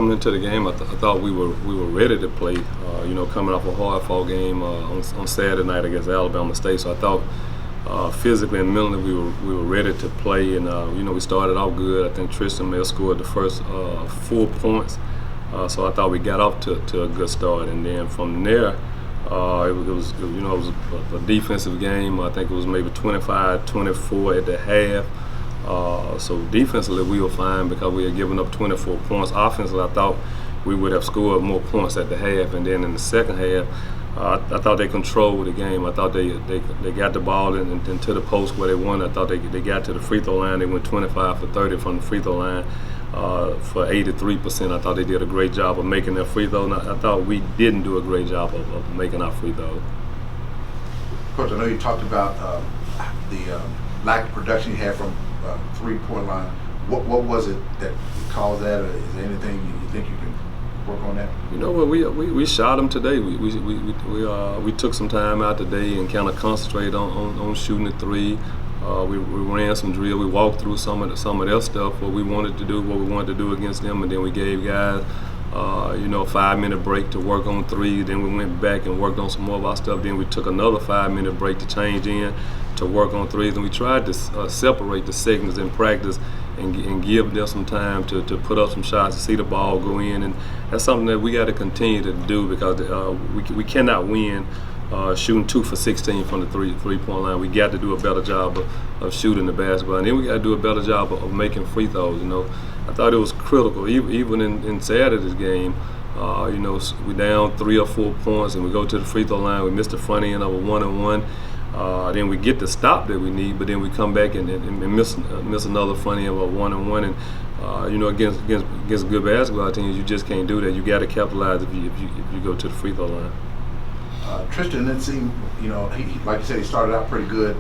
coming into the game, I thought we were ready to play. Coming off a hard-fought game on Saturday night against Alabama State, so I thought physically and mentally we were ready to play. And we started out good. I think Tristan may have scored the first 4 points, so I thought we got off to a good start. And then from there, it was a defensive game. I think it was maybe 25-24 at the half. So defensively we were fine because we had given up 24 points. Offensively, I thought we would have scored more points at the half, and then in the second half, I thought they controlled the game. I thought they got the ball into the post where they wanted. I thought they got to the free throw line. They went 25 for 30 from the free throw line for 83%. I thought they did a great job of making their free throw. And I thought we didn't do a great job of making our free throw. Coach, I know you talked about the lack of production you had from three-point line. What was it that caused that, or is there anything you think you can work on that? You know what, we shot them today. We took some time out today and kind of concentrated on shooting the three. We ran some drill. We walked through some of their stuff, what we wanted to do against them, and then we gave guys a 5-minute break to work on three. Then we went back and worked on some more of our stuff. Then we took another 5-minute break to change in to work on threes, and we tried to separate the segments in practice and give them some time to put up some shots, to see the ball go in. And that's something that we got to continue to do because we cannot win shooting 2 for 16 from the three-point line. We got to do a better job of shooting the basketball, and then we got to do a better job of making free throws. I thought it was critical, even in Saturday's game. We down 3 or 4 points, and we go to the free throw line. We missed the front end of a 1-on-1. Then we get the stop that we need, but then we come back and miss another front end of a 1-on-1. And against good basketball teams, you just can't do that. You got to capitalize if you go to the free throw line. Tristan didn't seem, he, like you said, he started out pretty good,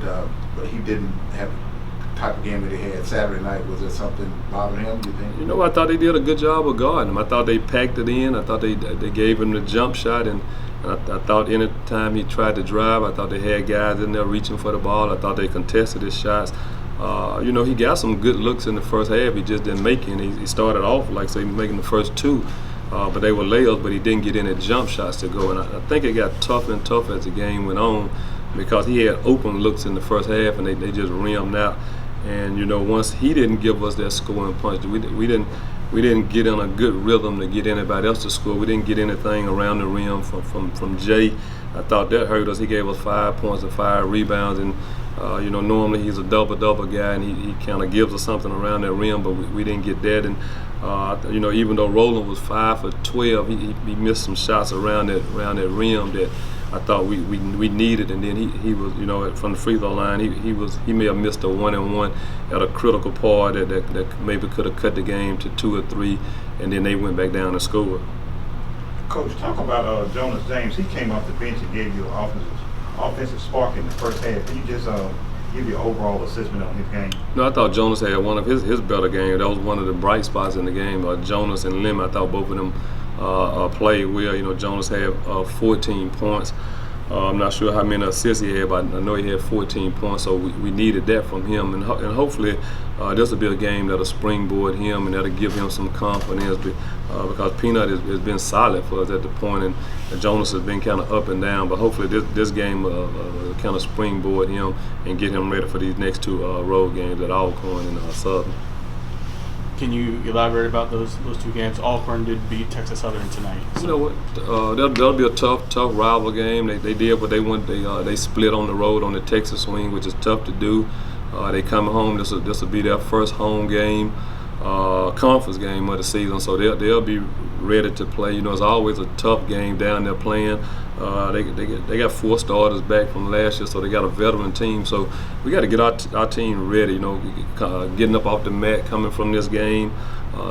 but he didn't have the type of game that he had Saturday night. Was there something bothering him, you think? I thought they did a good job of guarding him. I thought they packed it in. I thought they gave him the jump shot, and I thought any time he tried to drive, I thought they had guys in there reaching for the ball. I thought they contested his shots. He got some good looks in the first half. He just didn't make any. He started off, making the first 2. But they were layups, but he didn't get any jump shots to go. And I think it got tougher and tougher as the game went on because he had open looks in the first half, and they just rimmed out. And once he didn't give us that scoring punch, we didn't get in a good rhythm to get anybody else to score. We didn't get anything around the rim from Jay. I thought that hurt us. He gave us 5 points and 5 rebounds, and normally he's a double guy, and he kind of gives us something around that rim, but we didn't get that. And even though Roland was 5 for 12, he missed some shots around that rim that I thought we needed. And then he was, from the free throw line, he may have missed a 1-on-1 at a critical part that maybe could have cut the game to 2 or 3, and then they went back down and scored. Coach, talk about Jonas James. He came off the bench and gave you an offensive spark in the first half. Can you just give your overall assessment on his game? No, I thought Jonas had one of his better games. That was one of the bright spots in the game. Jonas and Lim, I thought both of them played well. Jonas had 14 points. I'm not sure how many assists he had, but I know he had 14 points, so we needed that from him. And hopefully this will be a game that'll springboard him and that'll give him some confidence because Peanut has been solid for us at the point, and Jonas has been kind of up and down. But hopefully this game will kind of springboard him and get him ready for these next 2 road games at Alcorn and Southern. Can you elaborate about those 2 games? Alcorn did beat Texas Southern tonight. So. You know what? That'll be a tough rival game. They did what they wanted. They split on the road on the Texas swing, which is tough to do. They come home. This will be their first home game, conference game of the season. So they'll be ready to play. It's always a tough game down there playing. They got 4 starters back from last year, so they got a veteran team. So we got to get our team ready. Getting up off the mat, coming from this game.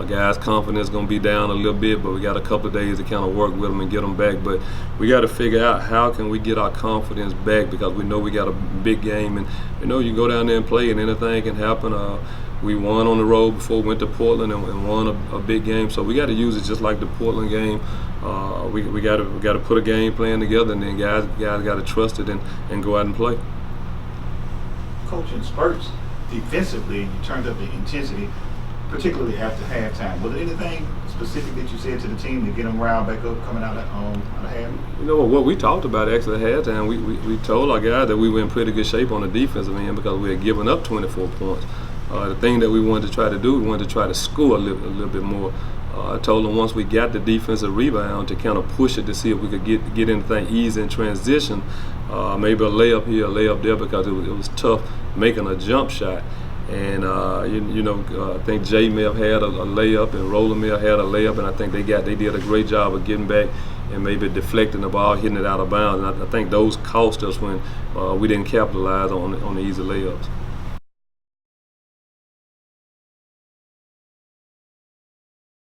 Guys' confidence going to be down a little bit, but we got a couple of days to kind of work with them and get them back. But we got to figure out how can we get our confidence back because we know we got a big game, and you go down there and play, and anything can happen. We won on the road before we went to Portland and won a big game, so we got to use it just like the Portland game. We got to put a game plan together, and then guys got to trust it and go out and play. Coach, in spurts, defensively, you turned up the intensity. particularly after halftime. Was there anything specific that you said to the team to get them riled back up coming out of half? You know what we talked about actually at halftime, we told our guys that we were in pretty good shape on the defensive end because we had given up 24 points. The thing that we wanted to try to do, we wanted to try to score a little bit more. I told them once we got the defensive rebound to kind of push it to see if we could get anything easy in transition, maybe a layup here, a layup there, because it was tough making a jump shot. And I think Jay may have had a layup, and Roland may have had a layup, and I think they did a great job of getting back and maybe deflecting the ball, hitting it out of bounds. And I think those cost us when we didn't capitalize on the easy layups.